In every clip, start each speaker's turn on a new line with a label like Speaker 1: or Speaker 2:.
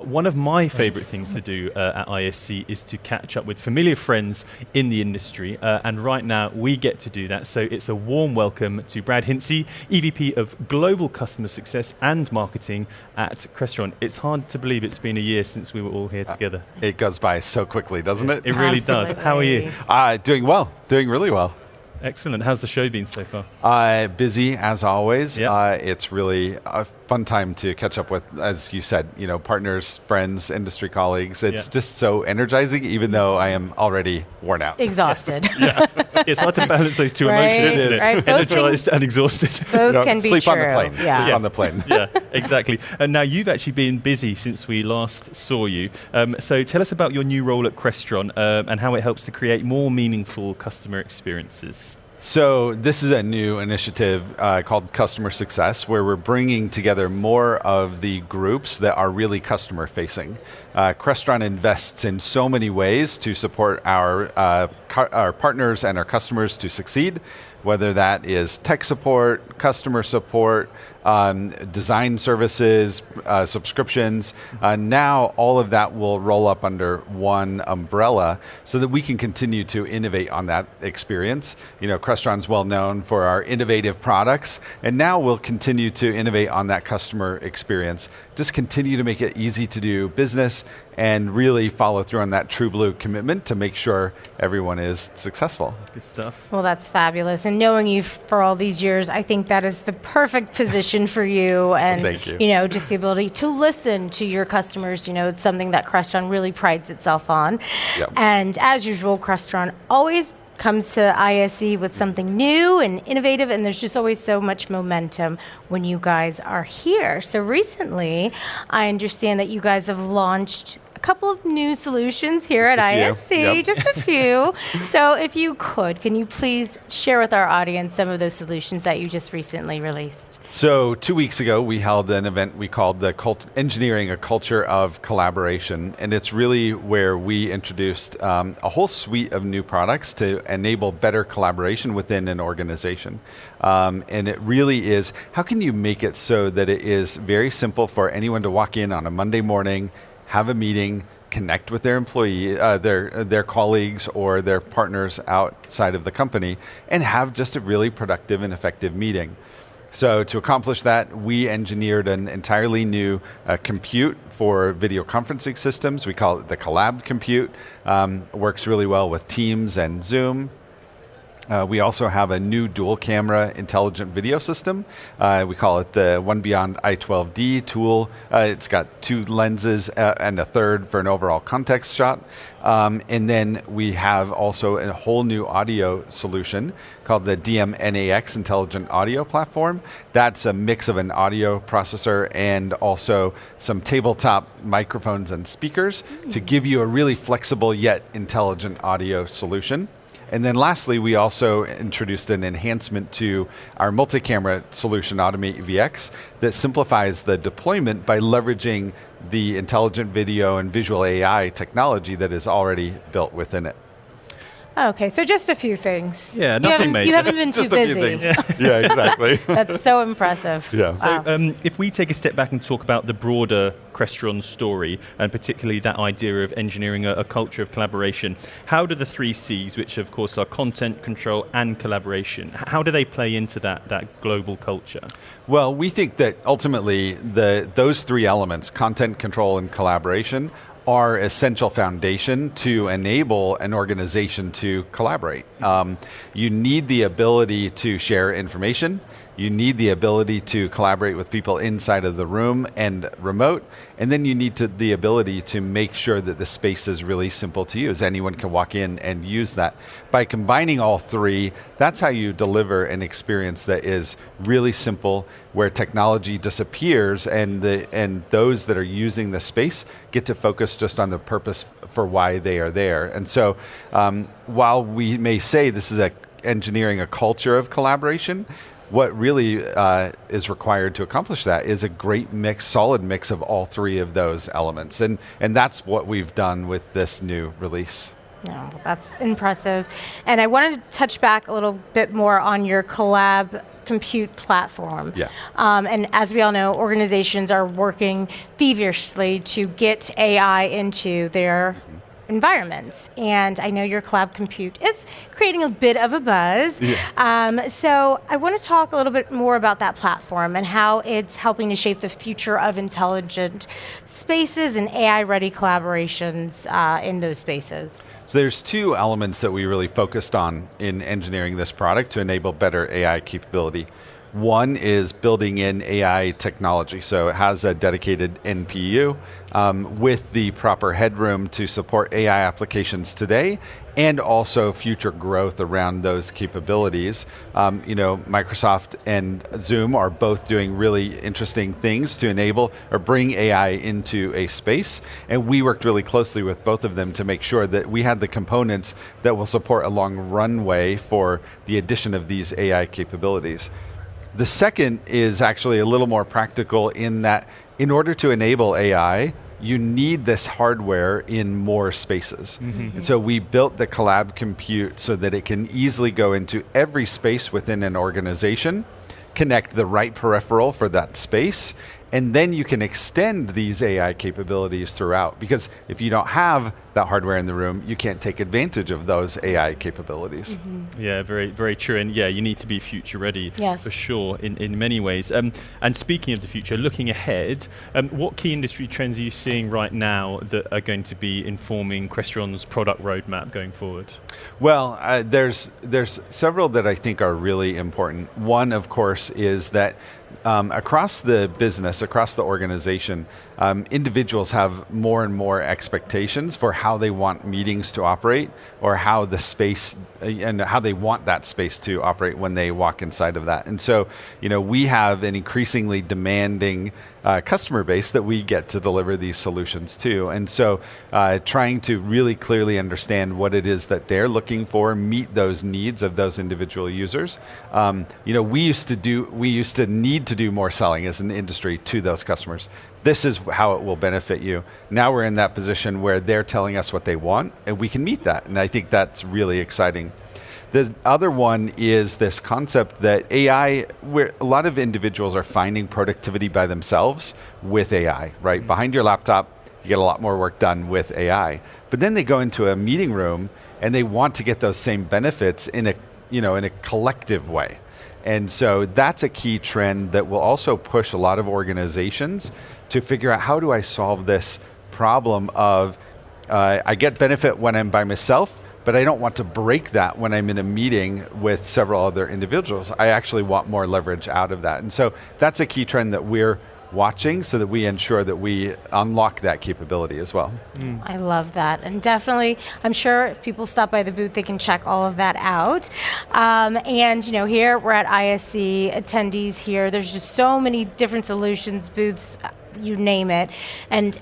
Speaker 1: one of my favorite things to do at ISE is to catch up with familiar friends in the industry, and right now we get to do that. So it's a warm welcome to Brad Hintze, EVP of Global Customer Success and Marketing at Crestron. It's hard to believe it's been a year since we were all here together.
Speaker 2: It goes by so quickly, doesn't it?
Speaker 1: It really does. How are you?
Speaker 2: Doing well, doing really well.
Speaker 1: Excellent. How's the show been so far?
Speaker 2: Busy as always.
Speaker 1: Yep.
Speaker 2: It's really a fun time to catch up with, as you said, partners, friends, industry colleagues. It's just so energizing, even though I am already worn out.
Speaker 3: Exhausted.
Speaker 1: It's hard to balance those two emotions, isn't it?
Speaker 3: Right.
Speaker 1: Energized and exhausted.
Speaker 3: Both can be
Speaker 2: sleep
Speaker 3: true.
Speaker 2: on the plane. Sleep on the plane.
Speaker 1: Yeah, exactly. And now you've actually been busy since we last saw you. So tell us about your new role at Crestron and how it helps to create more meaningful customer experiences.
Speaker 2: So this is a new initiative called Customer Success, where we're bringing together more of the groups that are really customer facing. Crestron invests in so many ways to support our partners and our customers to succeed, whether that is tech support, customer support, design services, subscriptions. Now all of that will roll up under one umbrella so that we can continue to innovate on that experience. Crestron's well known for our innovative products, and now we'll continue to innovate on that customer experience. Just continue to make it easy to do business and really follow through on that true blue commitment to make sure everyone is successful.
Speaker 1: Good stuff.
Speaker 3: Well, that's fabulous. And knowing you for all these years, I think that is the perfect position for you. And
Speaker 2: Thank you.
Speaker 3: Just the ability to listen to your customers. It's something that Crestron really prides itself on.
Speaker 2: Yep.
Speaker 3: And as usual, Crestron always comes to ISE with something new and innovative, and there's just always so much momentum when you guys are here. So recently, I understand that you guys have launched a couple of new solutions here at ISE, just a few. So if you can you please share with our audience some of those solutions that you just recently released?
Speaker 2: So 2 weeks ago, we held an event we called Engineering a Culture of Collaboration, and it's really where we introduced a whole suite of new products to enable better collaboration within an organization. And it really is, how can you make it so that it is very simple for anyone to walk in on a Monday morning, have a meeting, connect with their employee, their colleagues or their partners outside of the company, and have just a really productive and effective meeting. So to accomplish that, we engineered an entirely new compute for video conferencing systems. We call it the Collab Compute. Works really well with Teams and Zoom. We also have a new dual camera intelligent video system. We call it the One Beyond I12D tool. It's got 2 lenses and a third for an overall context shot. And then we have also a whole new audio solution called the DM-NAX Intelligent Audio Platform. That's a mix of an audio processor and also some tabletop microphones and speakers to give you a really flexible yet intelligent audio solution. And then lastly, we also introduced an enhancement to our multi-camera solution, Automate VX, that simplifies the deployment by leveraging the intelligent video and visual AI technology that is already built within it.
Speaker 3: Okay, so just a few things.
Speaker 1: Yeah, nothing major.
Speaker 3: You haven't been too busy.
Speaker 2: Yeah, exactly.
Speaker 3: That's so impressive.
Speaker 2: Yeah.
Speaker 1: So if we take a step back and talk about the broader Crestron story, and particularly that idea of engineering a culture of collaboration, how do the 3 C's, which of course are content, control, and collaboration, how do they play into that global culture?
Speaker 2: Well, we think that ultimately those 3 elements, content, control, and collaboration, are essential foundation to enable an organization to collaborate. You need the ability to share information. You need the ability to collaborate with people inside of the room and remote, and then you need the ability to make sure that the space is really simple to use. Anyone can walk in and use that. By combining all 3, that's how you deliver an experience that is really simple, where technology disappears and those that are using the space get to focus just on the purpose for why they are there. And so while we may say this is engineering a culture of collaboration, what really is required to accomplish that is a great mix, solid mix of all 3 of those elements. And that's what we've done with this new release.
Speaker 3: Yeah, that's impressive. And I wanted to touch back a little bit more on your Collab compute platform.
Speaker 2: Yeah.
Speaker 3: And as we all know, organizations are working feverishly to get AI into their environments. And I know your cloud compute is creating a bit of a buzz.
Speaker 2: Yeah.
Speaker 3: So I want to talk a little bit more about that platform and how it's helping to shape the future of intelligent spaces and AI-ready collaborations in those spaces.
Speaker 2: So there's two elements that we really focused on in engineering this product to enable better AI capability. One is building in AI technology, so it has a dedicated NPU with the proper headroom to support AI applications today and also future growth around those capabilities. Microsoft and Zoom are both doing really interesting things to enable or bring AI into a space, and we worked really closely with both of them to make sure that we had the components that will support a long runway for the addition of these AI capabilities. The second is actually a little more practical in that in order to enable AI, you need this hardware in more spaces. And so we built the collab compute so that it can easily go into every space within an organization, connect the right peripheral for that space, and then you can extend these AI capabilities throughout. Because if you don't have that hardware in the room, you can't take advantage of those AI capabilities.
Speaker 1: Yeah, very, very true. And yeah, you need to be future ready for sure in many ways. And speaking of the future, looking ahead, what key industry trends are you seeing right now that are going to be informing Crestron's product roadmap going forward?
Speaker 2: Well, there's several that I think are really important. One, of course, is that across the business, across the organization, individuals have more and more expectations for how they want meetings to operate or how the space and how they want that space to operate when they walk inside of that. And so, we have an increasingly demanding customer base that we get to deliver these solutions to. And so trying to really clearly understand what it is that they're looking for, meet those needs of those individual users. We used to need to do more selling as an industry to those customers. This is how it will benefit you. Now we're in that position where they're telling us what they want and we can meet that. And I think that's really exciting. The other one is this concept that AI, where a lot of individuals are finding productivity by themselves with AI, right? Behind your laptop, you get a lot more work done with AI. But then they go into a meeting room and they want to get those same benefits in a collective way. And so that's a key trend that will also push a lot of organizations to figure out, how do I solve this problem of I get benefit when I'm by myself, but I don't want to break that when I'm in a meeting with several other individuals. I actually want more leverage out of that. And so that's a key trend that we're watching so that we ensure that we unlock that capability as well.
Speaker 3: I love that. And definitely, I'm sure if people stop by the booth, they can check all of that out. And here we're at ISE, attendees here, there's just so many different solutions, booths, you name it. And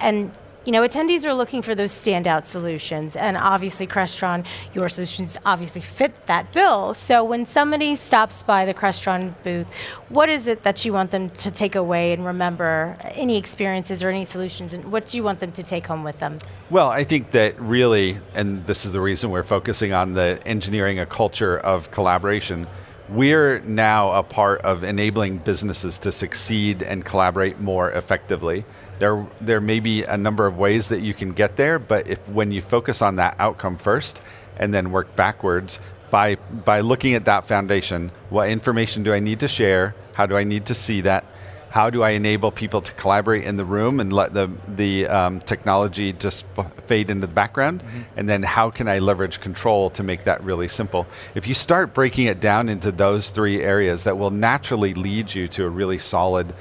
Speaker 3: attendees are looking for those standout solutions, and obviously Crestron, your solutions obviously fit that bill. So when somebody stops by the Crestron booth, what is it that you want them to take away and remember? Any experiences or any solutions, and what do you want them to take home with them?
Speaker 2: Well, I think that really, and this is the reason we're focusing on the engineering a culture of collaboration, we're now a part of enabling businesses to succeed and collaborate more effectively. There may be a number of ways that you can get there, but when you focus on that outcome first and then work backwards, by looking at that foundation, what information do I need to share? How do I need to see that? How do I enable people to collaborate in the room and let the technology just fade into the background? And then how can I leverage control to make that really simple? If you start breaking it down into those three areas, that will naturally lead you to a really solid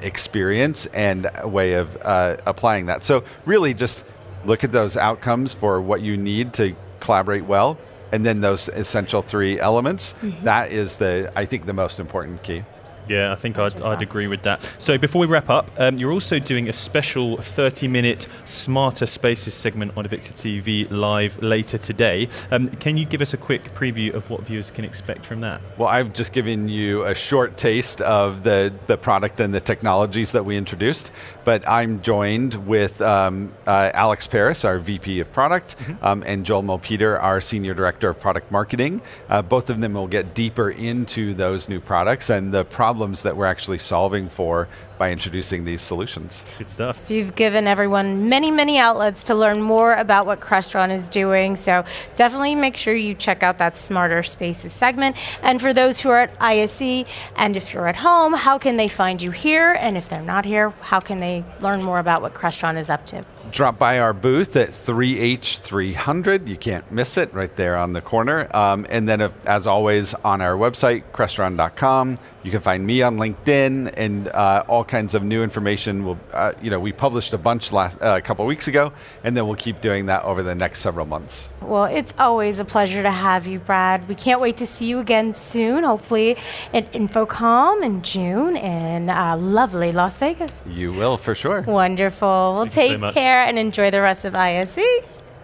Speaker 2: experience and a way of applying that. So really just look at those outcomes for what you need to collaborate well, and then those essential three elements. That is I think the most important key.
Speaker 1: Yeah, I think I'd agree with that. So before we wrap up, you're also doing a special 30-minute Smarter Spaces segment on AVIXA TV live later today. Can you give us a quick preview of what viewers can expect from that?
Speaker 2: Well, I've just given you a short taste of the product and the technologies that we introduced, but I'm joined with Alex Paris, our VP of Product, and Joel Mulpeter, our Senior Director of Product Marketing. Both of them will get deeper into those new products and the problems that we're actually solving for by introducing these solutions.
Speaker 1: Good stuff.
Speaker 3: So you've given everyone many, many outlets to learn more about what Crestron is doing. So definitely make sure you check out that Smarter Spaces segment. And for those who are at ISE, and if you're at home, how can they find you here? And if they're not here, how can they learn more about what Crestron is up to?
Speaker 2: Drop by our booth at 3H300. You can't miss it, right there on the corner. And then, as always, on our website, crestron.com. You can find me on LinkedIn and all kinds of new information. We published a bunch a couple weeks ago, and then we'll keep doing that over the next several months.
Speaker 3: Well, it's always a pleasure to have you, Brad. We can't wait to see you again soon, hopefully at InfoComm in June in lovely Las Vegas.
Speaker 2: You will, for sure.
Speaker 3: Wonderful. Well,
Speaker 1: Thank you so
Speaker 3: take
Speaker 1: much.
Speaker 3: care and enjoy the rest of ISE.